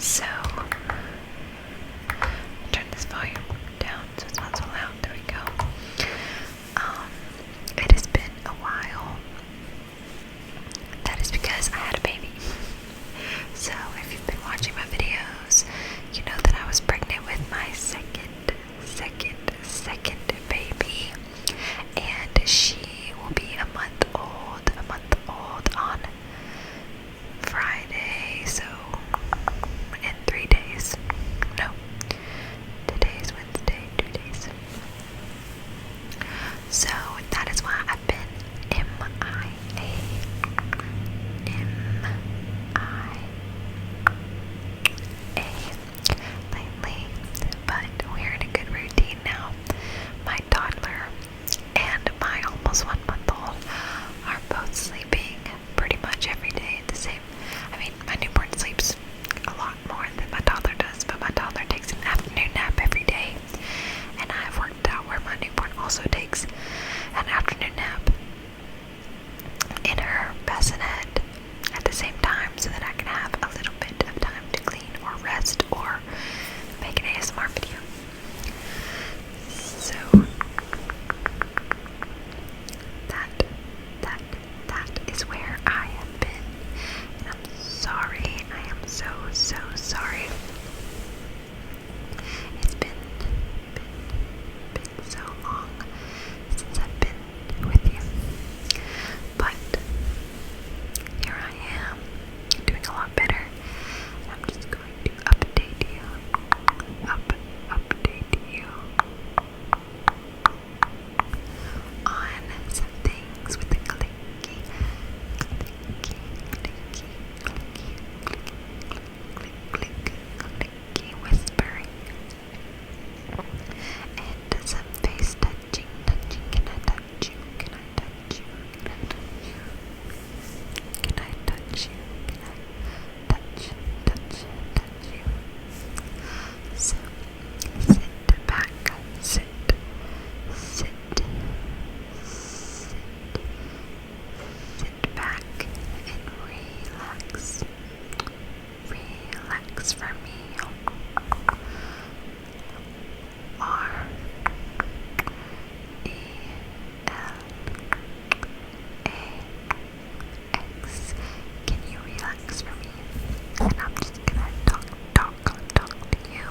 So, turn this volume down so it's not so loud. There we go. It has been a while. That is because I had a baby. So, if you've been watching my videos, you know that I was pregnant with my second baby, and she will be a month old on Friday. So, in 3 days. No, today's Wednesday, 2 days. So that is why I've been MIA lately, but we're in a good routine now. My toddler and my almost 1 month old are both sleeping pretty much every day the same. I mean, my newborn sleeps a lot more than my toddler does, but my toddler takes an afternoon nap every day, and I've worked out where my newborn also takes an afternoon nap in her bassinet at the same time, so that I can have a little bit of time to clean or rest or make an ASMR video. So that is where I have been, and I'm sorry. I am so sorry. It's been so long since I've been with you, but here I am, doing a lot better. And I'm just going to update you on some things with the clicky whispering and some face touching. Can I touch you? Can I touch you? Can I touch you? Can I touch you? So sit back, sit back and relax. Relax for me. RELAX. Can you relax for me? And I'm just gonna talk to you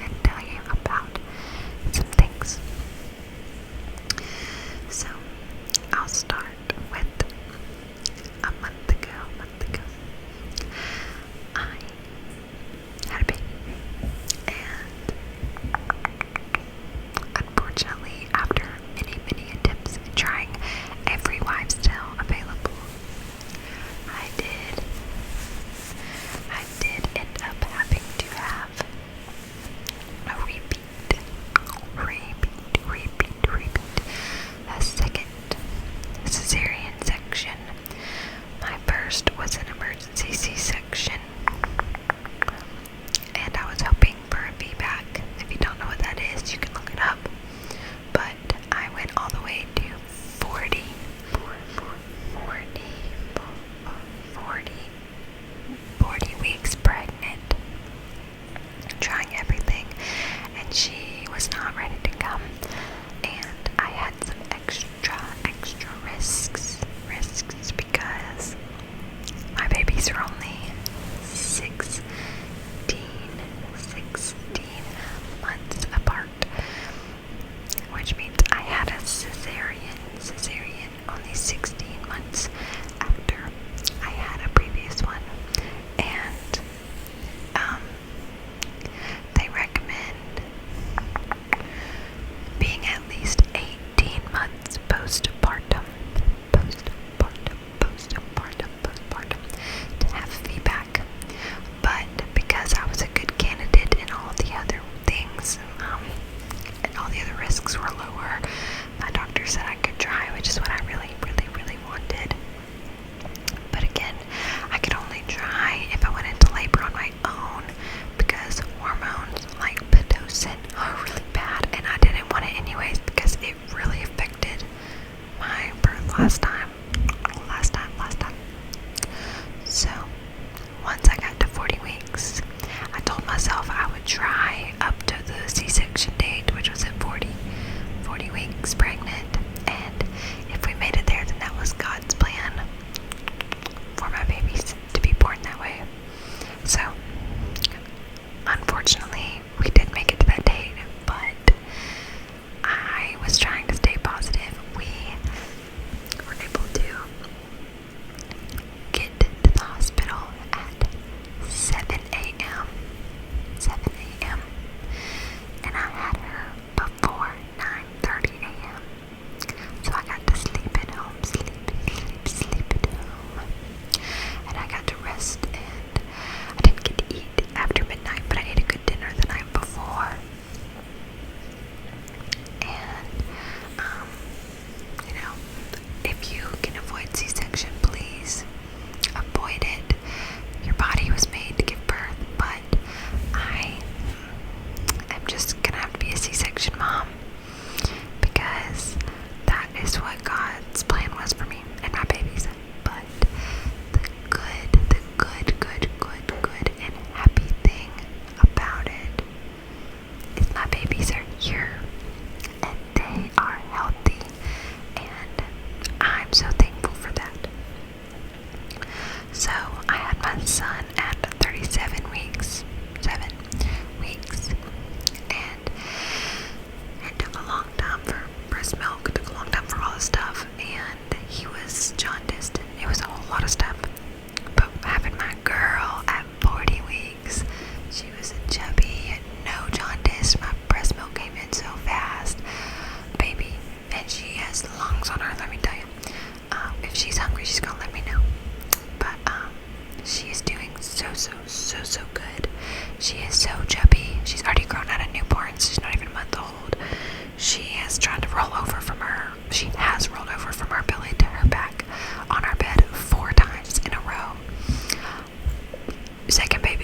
and tell you about some things. So I'll start with a month ago. I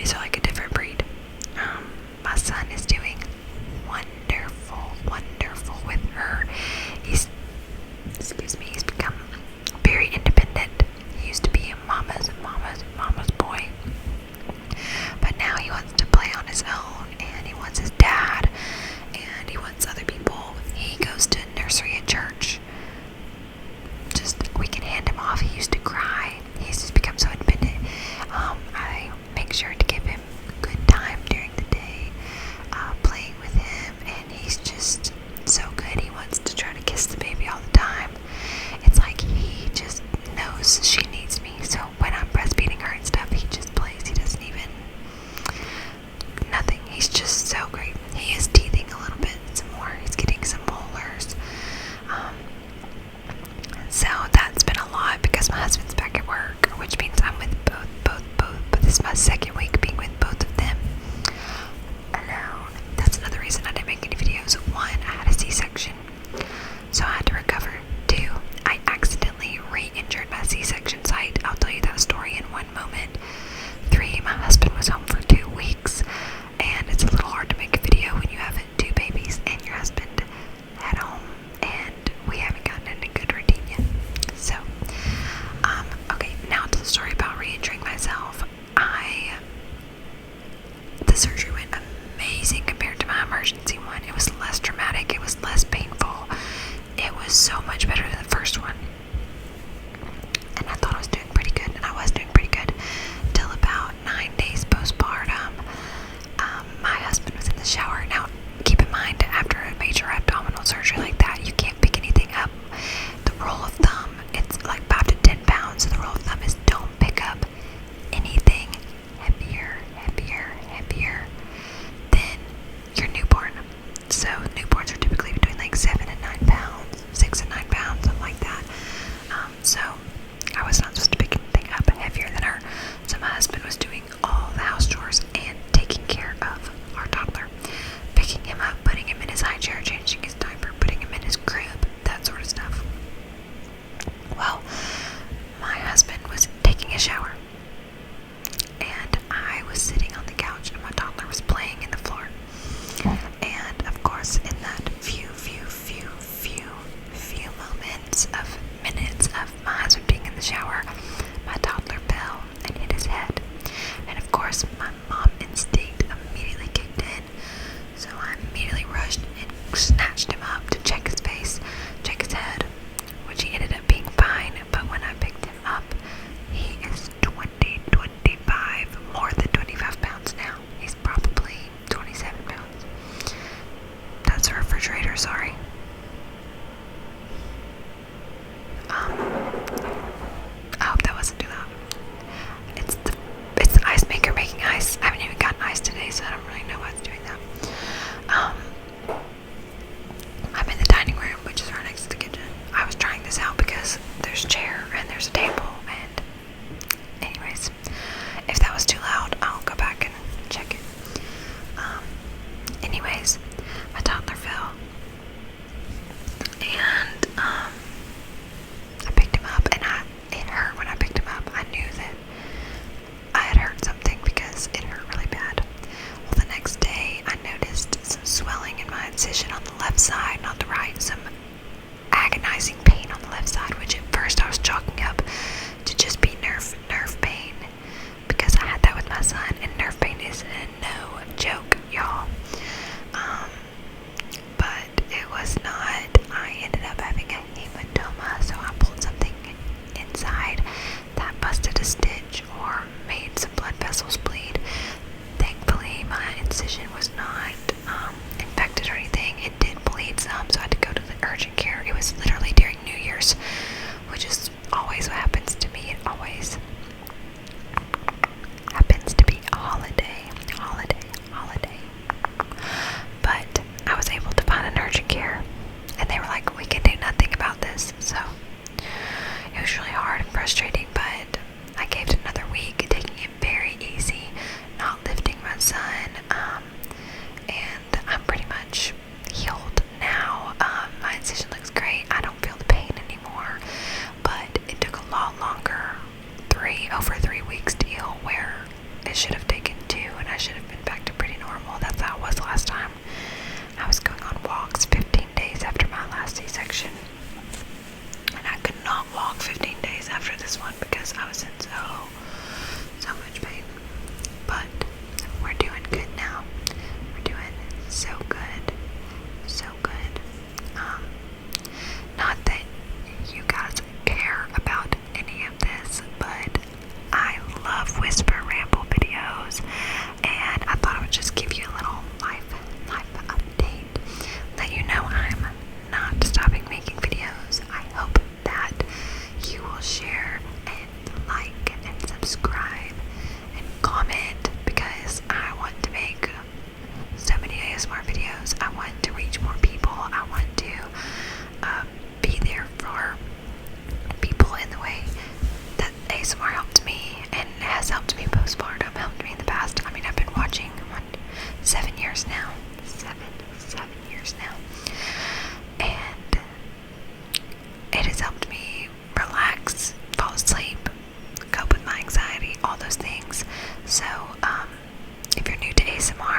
babies are like a different breed. My son is doing wonderful with her. He's become very independent. He used to be a mama's boy, but now he wants to play on his own, and he wants his dad, and he wants other people. He goes to nursery at church. Just, we can hand him off. He used to cry. He's just become so independent. I make sure to give him a good time during the day, playing with him, and he's just so good. He wants to try to kiss the baby all the time. It's like he just knows she needs me, so when I'm breastfeeding her and stuff, he just plays. He doesn't even, nothing. He's just so great. He is teething a little bit some more. He's getting some molars. So that's been a lot because my husband's back at work, which means I'm with both, but this is my second week being with both of them alone. That's another reason I didn't make any videos. One, I had a C-section, so I had to recover. Two, I accidentally re-injured my C-section site. I'll tell you that story in one moment. Three, my husband was home for 2 weeks, and it's a little hard to make a video when you have 2 babies and your husband at home, and we haven't gotten in a good routine yet. So, okay, now to the story about re-injuring myself. The surgery went amazing compared to my emergency one. It was less traumatic, it was less painful, it was so much better than the first one. And I thought I was doing pretty good, and I was doing pretty good till about 9 days postpartum. My husband was in the shower. Now, keep in mind, after a major abdominal surgery like that, you can't pick anything up. The rule of thumb, it's like 5 to 10 pounds, so the rule of thumb is don't pick up anything heavier than your newborn. So newborns are typically between like 7 and 9 pounds, 6 and 9 pounds, something like that. So I was not supposed to pick anything up heavier than her. So my husband was doing all the house chores and taking care of our toddler, picking him up, putting him in his high chair, changing his diaper, putting him in his crib, that sort of stuff. Well, my husband was taking a shower, and I was sitting on the couch, and my toddler was playing in the floor. And of course, in that few minutes of my husband being in the shower, my toddler fell and hit his head. And of course, my mom instinct immediately kicked in. So I immediately rushed and snatched him up to check his face, check his head, which he ended up being fine. But when I picked him up, he is 25, more than 25 pounds now. He's probably 27 pounds. That's a refrigerator, sorry. I hope that wasn't too loud. It's the ice maker making ice. I haven't even gotten ice today, so I don't really know why it's doing that. I'm in the dining room, which is right next to the kitchen. I was trying this out because there's a chair and there's a table, and anyways, if that was too loud, I'll go back and check it. Anyways, my toddler fell, and I picked him up, and it hurt when I picked him up. I knew that I had hurt something because it hurt really bad. Well, the next day, I noticed some swelling in my incision on the left side, not the right, some agonizing pain on the left side, which at first I was chalking up to just be nerve pain, because I had that with my son, and nerve pain is no joke, y'all. But it was not. I ended up having a hematoma, so I pulled something inside that busted a stitch or made some blood vessels bleed. Thankfully, my incision was not infected or anything. It did bleed some, so I had to go to the urgent care. It was literally during New Year's, which is always what happens to me. It always happens to be a holiday. But I was able to find an urgent care, and they were like, we can do nothing about this. So it was really hard and frustrating, but I gave it another week, taking it very easy, not lifting my son. infection, and I could not walk 15 days after this one because I was in so much pain. But we're doing good now. We're doing so good, so good. Not that you guys care about any of this, but I love whisper ramble videos, and I thought I would just give you a little life update, let you know I'm not stopping making videos. I hope that you will share and like and subscribe and comment, because I want to make so many ASMR videos. I want to reach more people. I want to be there for people in the way that ASMR helped me and has helped me postpartum, helped me in the past. I mean, I've been watching 7 years now. 7 years now. And it has helped me relax, fall asleep, cope with my anxiety, all those things. So, if you're new to ASMR,